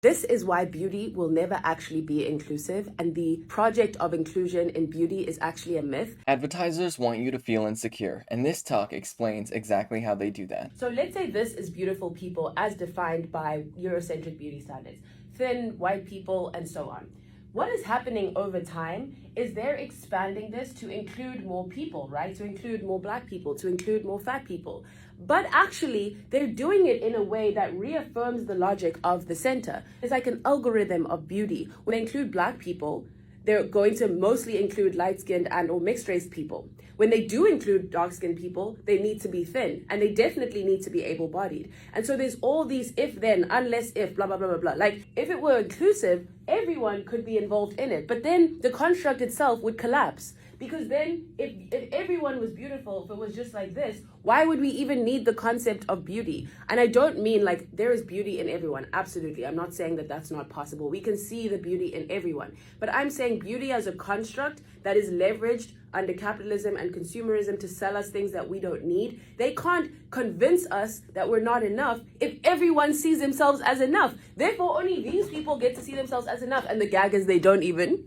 This is why beauty will never actually be inclusive, and the project of inclusion in beauty is actually a myth. Advertisers want you to feel insecure, and this talk explains exactly how they do that. So let's say this is beautiful people as defined by Eurocentric beauty standards, thin, white people, and so on. What is happening over time is they're expanding this to include more people, right? To include more black people, to include more fat people. But actually, they're doing it in a way that reaffirms the logic of the center. It's like an algorithm of beauty. When they include black people, they're going to mostly include light-skinned and or mixed-race people. When they do include dark-skinned people, they need to be thin, and they definitely need to be able-bodied. And so there's all these if-then, unless-if, blah, blah, blah, blah, blah. Like, if it were inclusive, everyone could be involved in it. But then the construct itself would collapse. Because then, if everyone was beautiful, if it was just like this, why would we even need the concept of beauty? And I don't mean like there is beauty in everyone. Absolutely. I'm not saying that that's not possible. We can see the beauty in everyone. But I'm saying beauty as a construct that is leveraged under capitalism and consumerism to sell us things that we don't need. They can't convince us that we're not enough if everyone sees themselves as enough. Therefore, only these people get to see themselves as enough. And the gag is they don't even,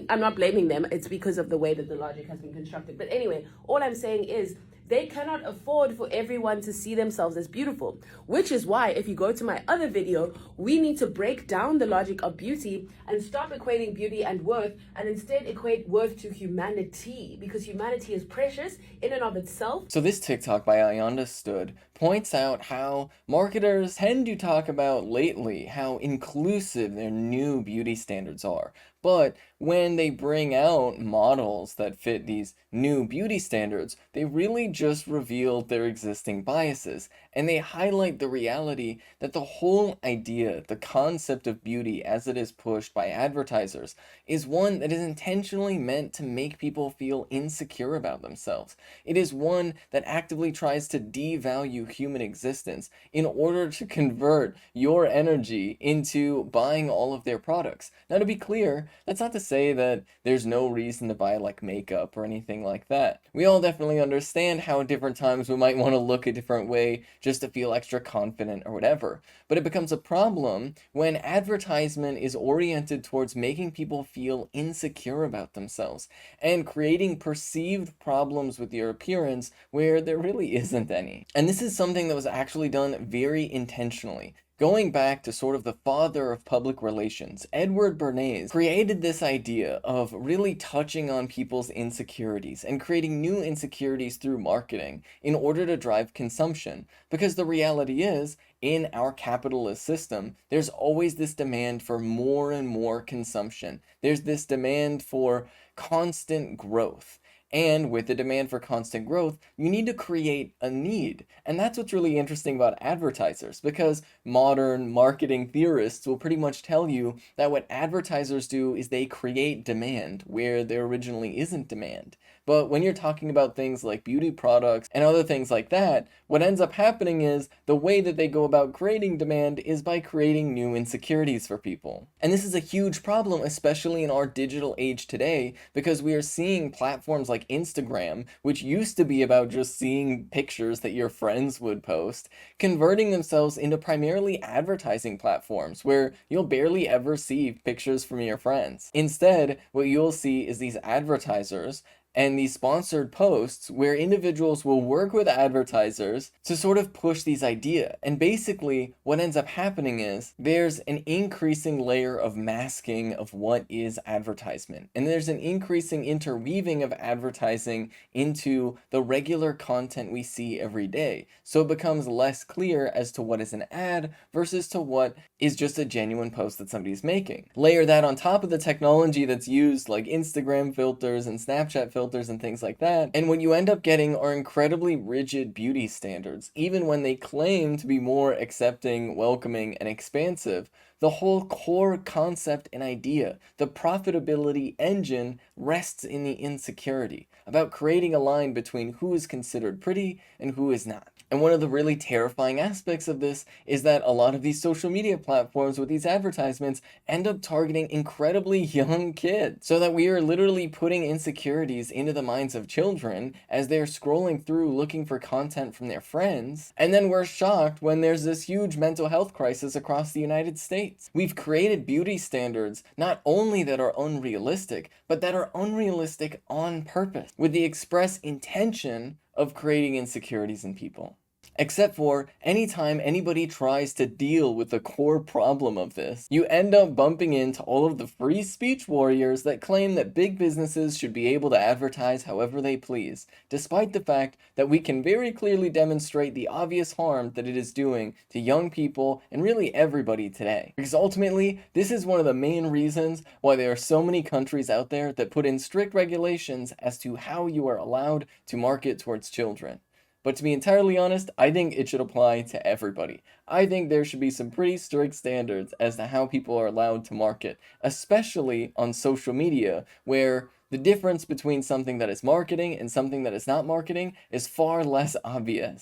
I'm not blaming them. It's because of the way that the logic has been constructed. But anyway, all I'm saying is they cannot afford for everyone to see themselves as beautiful, which is why if you go to my other video, we need to break down the logic of beauty and stop equating beauty and worth and instead equate worth to humanity, because humanity is precious in and of itself. So this TikTok by Ayanda Stood points out how marketers tend to talk about lately how inclusive their new beauty standards are. But when they bring out models that fit these new beauty standards, they really just reveal their existing biases. And they highlight the reality that the whole idea, the concept of beauty as it is pushed by advertisers, is one that is intentionally meant to make people feel insecure about themselves. It is one that actively tries to devalue human existence in order to convert your energy into buying all of their products. Now, to be clear, that's not to say that there's no reason to buy like makeup or anything like that. We all definitely understand how at different times we might want to look a different way just to feel extra confident or whatever. But it becomes a problem when advertisement is oriented towards making people feel insecure about themselves and creating perceived problems with your appearance where there really isn't any. And this is something that was actually done very intentionally. Going back to sort of the father of public relations, Edward Bernays created this idea of really touching on people's insecurities and creating new insecurities through marketing in order to drive consumption. Because the reality is, in our capitalist system, there's always this demand for more and more consumption. There's this demand for constant growth. And with the demand for constant growth, you need to create a need. And that's what's really interesting about advertisers, because modern marketing theorists will pretty much tell you that what advertisers do is they create demand where there originally isn't demand. But when you're talking about things like beauty products and other things like that, what ends up happening is the way that they go about creating demand is by creating new insecurities for people. And this is a huge problem, especially in our digital age today, because we are seeing platforms like Instagram, which used to be about just seeing pictures that your friends would post, converting themselves into primarily advertising platforms where you'll barely ever see pictures from your friends. Instead, what you'll see is these advertisers and these sponsored posts where individuals will work with advertisers to sort of push these ideas. And basically what ends up happening is there's an increasing layer of masking of what is advertisement. And there's an increasing interweaving of advertising into the regular content we see every day. So it becomes less clear as to what is an ad versus to what is just a genuine post that somebody's making. Layer that on top of the technology that's used, like Instagram filters and Snapchat filters and things like that, and what you end up getting are incredibly rigid beauty standards. Even when they claim to be more accepting, welcoming, and expansive, the whole core concept and idea, the profitability engine, rests in the insecurity about creating a line between who is considered pretty and who is not. And one of the really terrifying aspects of this is that a lot of these social media platforms with these advertisements end up targeting incredibly young kids, so that we are literally putting insecurities into the minds of children as they're scrolling through looking for content from their friends, and then we're shocked when there's this huge mental health crisis across the United States. We've created beauty standards not only that are unrealistic, but that are unrealistic on purpose, with the express intention of creating insecurities in people. Except for anytime anybody tries to deal with the core problem of this, you end up bumping into all of the free speech warriors that claim that big businesses should be able to advertise however they please, despite the fact that we can very clearly demonstrate the obvious harm that it is doing to young people and really everybody today. Because ultimately, this is one of the main reasons why there are so many countries out there that put in strict regulations as to how you are allowed to market towards children. But to be entirely honest, I think it should apply to everybody. I think there should be some pretty strict standards as to how people are allowed to market, especially on social media, where the difference between something that is marketing and something that is not marketing is far less obvious.